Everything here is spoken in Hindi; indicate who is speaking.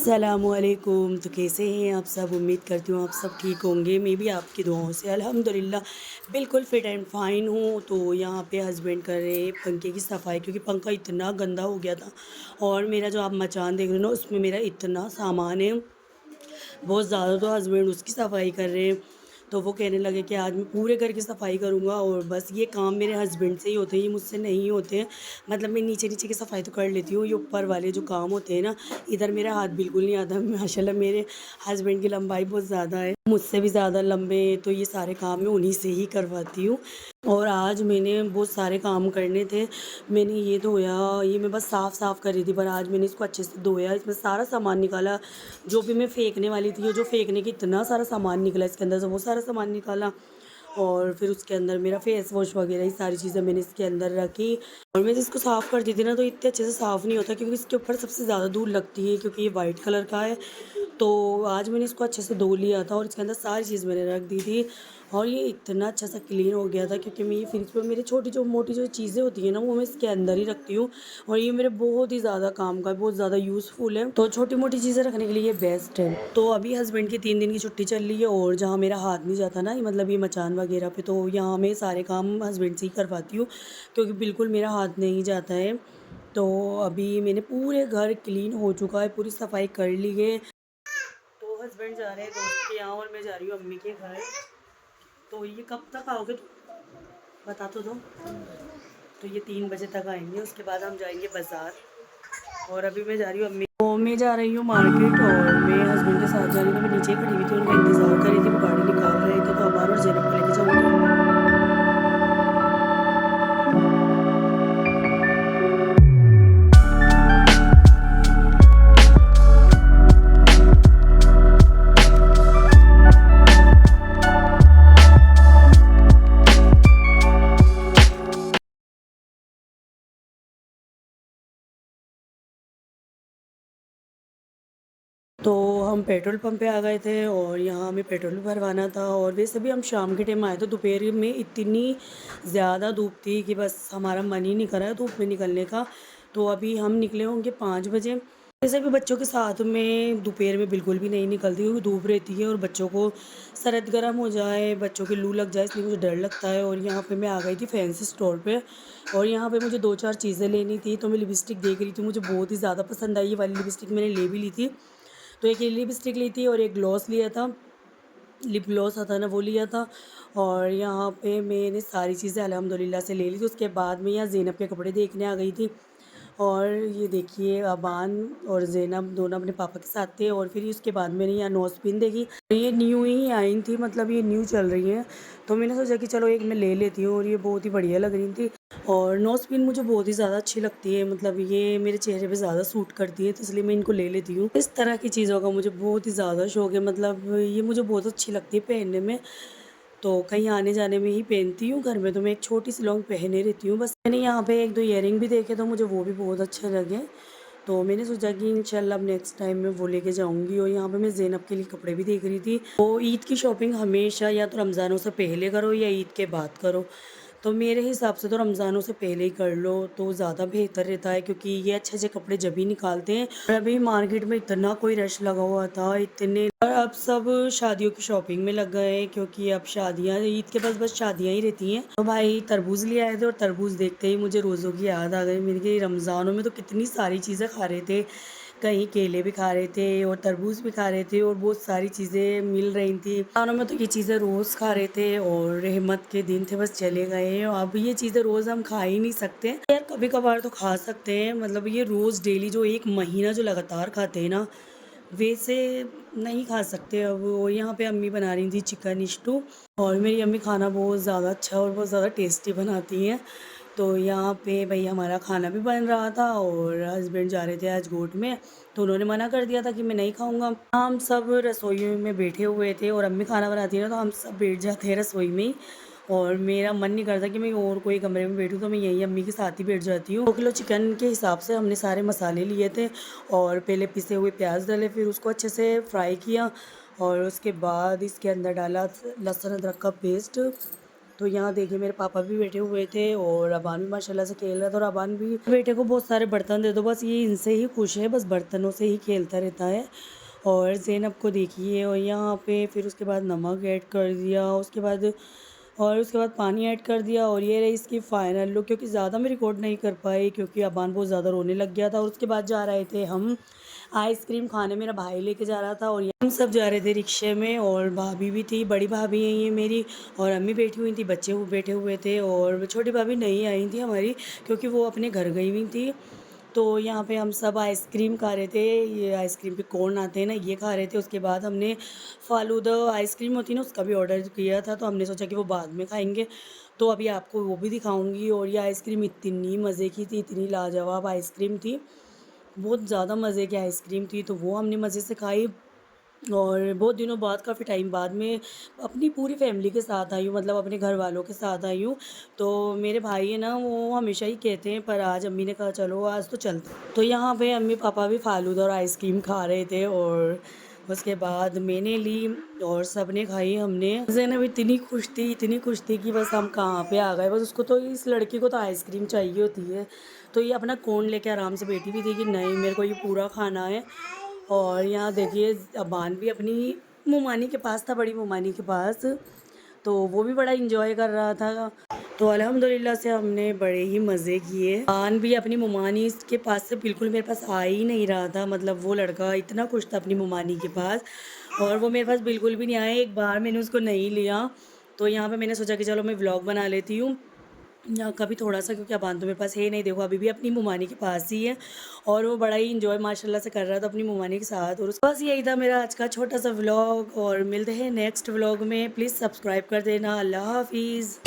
Speaker 1: अस्सलामुअलैकुम। तो कैसे हैं आप सब? उम्मीद करती हूँ आप सब ठीक होंगे। मैं भी आपकी दुआओं से अल्हम्दुलिल्लाह बिल्कुल फ़िट एंड फ़ाइन हूँ। तो यहाँ पे हस्बैंड कर रहे हैं पंखे की सफाई, क्योंकि पंखा इतना गंदा हो गया था। और मेरा जो आप मचान देख रहे हो ना, उसमें मेरा इतना सामान है बहुत ज़्यादा। तो हस्बैंड उसकी सफाई कर रहे हैं। तो वो कहने लगे कि आज मैं पूरे घर की सफाई करूँगा, और बस ये काम मेरे हस्बैंड से ही होते हैं, ये मुझसे नहीं होते हैं। मतलब मैं नीचे-नीचे की सफाई तो कर लेती हूँ, ये ऊपर वाले जो काम होते हैं ना, इधर मेरा हाथ बिल्कुल नहीं आता। माशाल्लाह मेरे हस्बैंड की लंबाई बहुत ज़्यादा है, मुझसे भी ज़्यादा लंबे हैं, तो ये सारे काम मैं उन्हीं से ही करवाती हूँ। और आज मैंने बहुत सारे काम करने थे। मैंने ये धोया, ये मैं बस साफ़-साफ़ कर रही थी, पर आज मैंने इसको अच्छे से धोया, इसमें सारा सामान निकाला, जो भी मैं फेंकने वाली थी, जो फेंकने की इतना सारा सामान निकला इसके अंदर से, वो सारा सामान निकाला। और फिर उसके अंदर मेरा फेस वॉश वगैरह ये सारी चीज़ें मैंने इसके अंदर रखी। और मैं इसको साफ़ करती थी ना, तो इतने अच्छे से साफ़ नहीं होता, क्योंकि इसके ऊपर सबसे ज़्यादा धूल लगती है, क्योंकि ये वाइट कलर का है। तो आज मैंने इसको अच्छे से धो लिया था, और इसके अंदर सारी चीज़ मैंने रख दी थी। और ये इतना अच्छा सा क्लीन हो गया था, क्योंकि मैं ये फ्रिज पे मेरी छोटी जो मोटी जो चीज़ें होती हैं ना, वो मैं इसके अंदर ही रखती हूँ। और ये मेरे बहुत ही ज़्यादा काम का है, बहुत ज़्यादा यूज़फुल है। तो छोटी-मोटी चीज़ें रखने के लिए ये बेस्ट है। तो अभी हस्बैंड की 3 दिन की छुट्टी चल रही है, और जहाँ मेरा हाथ नहीं जाता ना, मतलब ये मचान वगैरह पे, तो यहाँ मैं सारे काम हस्बैंड से ही करवाती हूँ, क्योंकि बिल्कुल मेरा हाथ नहीं जाता है। तो अभी मैंने पूरे घर क्लीन हो चुका है, पूरी सफाई कर ली है। तो हस्बैंड जा रहे हैं दोस्त के यहाँ, और मैं जा रही हूँ अम्मी के घर। तो ये कब तक आओगे तुम? बता तो दो। तो ये 3 बजे तक आएंगे, उसके बाद हम जाएंगे बाज़ार। और अभी मैं जा रही हूँ अम्मी, तो मैं जा रही हूँ मार्केट, और मैं हस्बैंड के साथ जा रही थी। मैं नीचे खड़ी हुई थी, उनका इंतज़ार कर रही थी, वो गाड़ी निकाल रहे थे, तो अबार और ज़ैनब को लेके जाऊँगी। तो हम पेट्रोल पंप पे आ गए थे, और यहाँ हमें पेट्रोल भी भरवाना था। और वैसे भी हम शाम के टाइम आए थे, दोपहर में इतनी ज़्यादा धूप थी कि बस हमारा मन ही नहीं कर रहा है धूप में निकलने का। तो अभी हम निकले होंगे 5 बजे। वैसे भी बच्चों के साथ में दोपहर में बिल्कुल भी नहीं निकलती, क्योंकि धूप रहती है और बच्चों को सर्द गर्म हो जाए, बच्चों की लू लग जाए, इसलिए मुझे डर लगता है। और यहाँ पे मैं आ गई थी फैंसी स्टोर पे, और यहाँ पे मुझे 2-4 चीज़ें लेनी थी। तो मैं लिपस्टिक देख रही थी, मुझे बहुत ही ज़्यादा पसंद आई। ये वाली लिपस्टिक मैंने ले भी ली थी। तो एक ये लिपस्टिक ली थी, और एक ग्लॉस लिया था, लिप ग्लॉस आता है ना, वो लिया था। और यहाँ पे मैंने सारी चीज़ें अल्हम्दुलिल्लाह से ले ली थी। उसके बाद मैं यहाँ ज़ैनब के कपड़े देखने आ गई थी। और ये देखिए, अबान और ज़ैनब दोनों अपने पापा के साथ थे। और फिर उसके बाद मैंने यहाँ नोज़पिन देखी, ये न्यू ही आई थी, मतलब ये न्यू चल रही है। तो मैंने सोचा कि चलो एक मैं ले लेती हूँ, और ये बहुत ही बढ़िया लग रही थी। और नोज़पिन मुझे बहुत ही ज़्यादा अच्छी लगती है, मतलब ये मेरे चेहरे पे ज़्यादा सूट करती है, तो इसलिए मैं इनको ले लेती हूँ। इस तरह की चीज़ों का मुझे बहुत ही ज़्यादा शौक है, मतलब ये मुझे बहुत अच्छी लगती है पहनने में। तो कहीं आने जाने में ही पहनती हूँ, घर में तो मैं एक छोटी सी लॉन्ग पहने रहती हूँ बस। मैंने यहाँ पे 1-2 ईयरिंग भी देखे, तो मुझे वो भी बहुत अच्छे लगे। तो मैंने सोचा कि इंशाल्लाह अब नेक्स्ट टाइम मैं वो लेके जाऊँगी। और यहाँ पे मैं ज़ैनब के लिए कपड़े भी देख रही थी। तो ईद की शॉपिंग हमेशा या तो रमज़ानों से पहले करो या ईद के बाद करो। तो मेरे हिसाब से तो रमज़ानों से पहले ही कर लो तो ज़्यादा बेहतर रहता है, क्योंकि ये अच्छे-अच्छे कपड़े जब ही निकालते हैं। और अभी मार्केट में इतना कोई रश लगा हुआ था, इतने, और अब सब शादियों की शॉपिंग में लग गए हैं, क्योंकि अब शादियाँ, ईद के पास बस शादियाँ ही रहती हैं। तो भाई तरबूज ले आए थे, और तरबूज देखते ही मुझे रोज़ों की याद आ गई। मैंने कहा रमज़ानों में तो कितनी सारी चीज़ें खा रहे थे, कहीं केले भी खा रहे थे, और तरबूज भी खा रहे थे, और बहुत सारी चीज़ें मिल रही थी। रमज़ानों में तो ये चीज़ें रोज़ खा रहे थे, और रहमत के दिन थे बस चले गए। और अब ये चीज़ें रोज़ हम खा ही नहीं सकते यार, कभी कभार तो खा सकते हैं, मतलब ये रोज़ डेली जो 1 महीना जो लगातार खाते हैं ना, वैसे नहीं खा सकते अब। और यहाँ पे अम्मी बना रही थी चिकन स्टू, और मेरी अम्मी खाना बहुत ज़्यादा अच्छा और बहुत ज़्यादा टेस्टी बनाती हैं। तो यहाँ पे भई हमारा खाना भी बन रहा था, और हस्बैंड जा रहे थे आज गोट में, तो उन्होंने मना कर दिया था कि मैं नहीं खाऊँगा। हम सब रसोई में बैठे हुए थे, और अम्मी खाना बनाती है ना, तो हम सब बैठ जाते हैं रसोई में ही। और मेरा मन नहीं करता कि मैं और कोई कमरे में बैठूँ, तो मैं यहीं अम्मी के साथ ही बैठ जाती हूँ। 2 किलो चिकन के हिसाब से हमने सारे मसाले लिए थे, और पहले पिसे हुए प्याज डाले, फिर उसको अच्छे से फ्राई किया, और उसके बाद इसके अंदर डाला लहसुन अदरक का पेस्ट। तो यहाँ देखिए मेरे पापा भी बैठे हुए थे और अबान भी माशाल्लाह से खेल रहा था। और अबान भी बेटे को बहुत सारे बर्तन दे दो, बस ये इनसे ही खुश है, बस बर्तनों से ही खेलता रहता है। और ज़ैनब को देखिए, और यहाँ पे फिर उसके बाद नमक ऐड कर दिया, उसके बाद पानी ऐड कर दिया। और ये रही इसकी फ़ाइनल लुक, क्योंकि ज़्यादा मैं रिकॉर्ड नहीं कर पाई क्योंकि अबान बहुत ज़्यादा रोने लग गया था। और उसके बाद जा रहे थे हम आइसक्रीम खाने, मेरा भाई लेके जा रहा था और हम सब जा रहे थे रिक्शे में। और भाभी भी थी, बड़ी भाभी है ये मेरी, और अम्मी बैठी हुई थी, बच्चे बैठे हुए थे। और छोटी भाभी नहीं आई थी हमारी क्योंकि वो अपने घर गई हुई थी। तो यहाँ पे हम सब आइसक्रीम खा रहे थे, ये आइसक्रीम के कोन आते हैं ना, ये खा रहे थे। उसके बाद हमने फालूदा आइसक्रीम होती है ना, उसका भी ऑर्डर किया था, तो हमने सोचा कि वो बाद में खाएंगे, तो अभी आपको वो भी दिखाऊंगी। और ये आइसक्रीम इतनी मज़े की थी, इतनी लाजवाब आइसक्रीम थी, बहुत ज़्यादा मज़े की आइसक्रीम थी, तो वो हमने मज़े से खाई। और बहुत दिनों बाद, काफ़ी टाइम बाद में अपनी पूरी फैमिली के साथ आई हूँ, मतलब अपने घर वालों के साथ आई हूँ। तो मेरे भाई है ना, वो हमेशा ही कहते हैं, पर आज अम्मी ने कहा चलो आज तो चलते। तो यहाँ पे अम्मी पापा भी फालूदा और आइसक्रीम खा रहे थे, और उसके बाद मैंने ली और सब ने खाई। हमने ज़ैनब इतनी खुश थी कि बस हम कहाँ पे आ गए, बस उसको तो, इस लड़की को तो आइसक्रीम चाहिए होती है। तो ये अपना कोन लेके आराम से बैठी हुई थी कि नहीं मेरे को ये पूरा खाना है। और यहाँ देखिए अबान भी अपनी मुमानी के पास था, बड़ी मुमानी के पास, तो वो भी बड़ा इंजॉय कर रहा था। तो अल्हम्दुलिल्लाह से हमने बड़े ही मज़े किए। अबान भी अपनी मुमानी के पास से बिल्कुल मेरे पास आ ही नहीं रहा था, मतलब वो लड़का इतना खुश था अपनी मुमानी के पास, और वो मेरे पास बिल्कुल भी नहीं आया। एक बार मैंने उसको नहीं लिया, तो यहाँ पे मैंने सोचा कि चलो मैं व्लॉग बना लेती हूँ या कभी थोड़ा सा, क्योंकि अबान तो मेरे पास है नहीं, देखो अभी भी अपनी मुमानी के पास ही है। और वो बड़ा ही इंजॉय माशाल्लाह से कर रहा था अपनी मुमानी के साथ। और बस यही था मेरा आज का छोटा सा व्लॉग, और मिलते हैं नेक्स्ट व्लॉग में। प्लीज़ सब्सक्राइब कर देना। अल्लाह हाफिज़।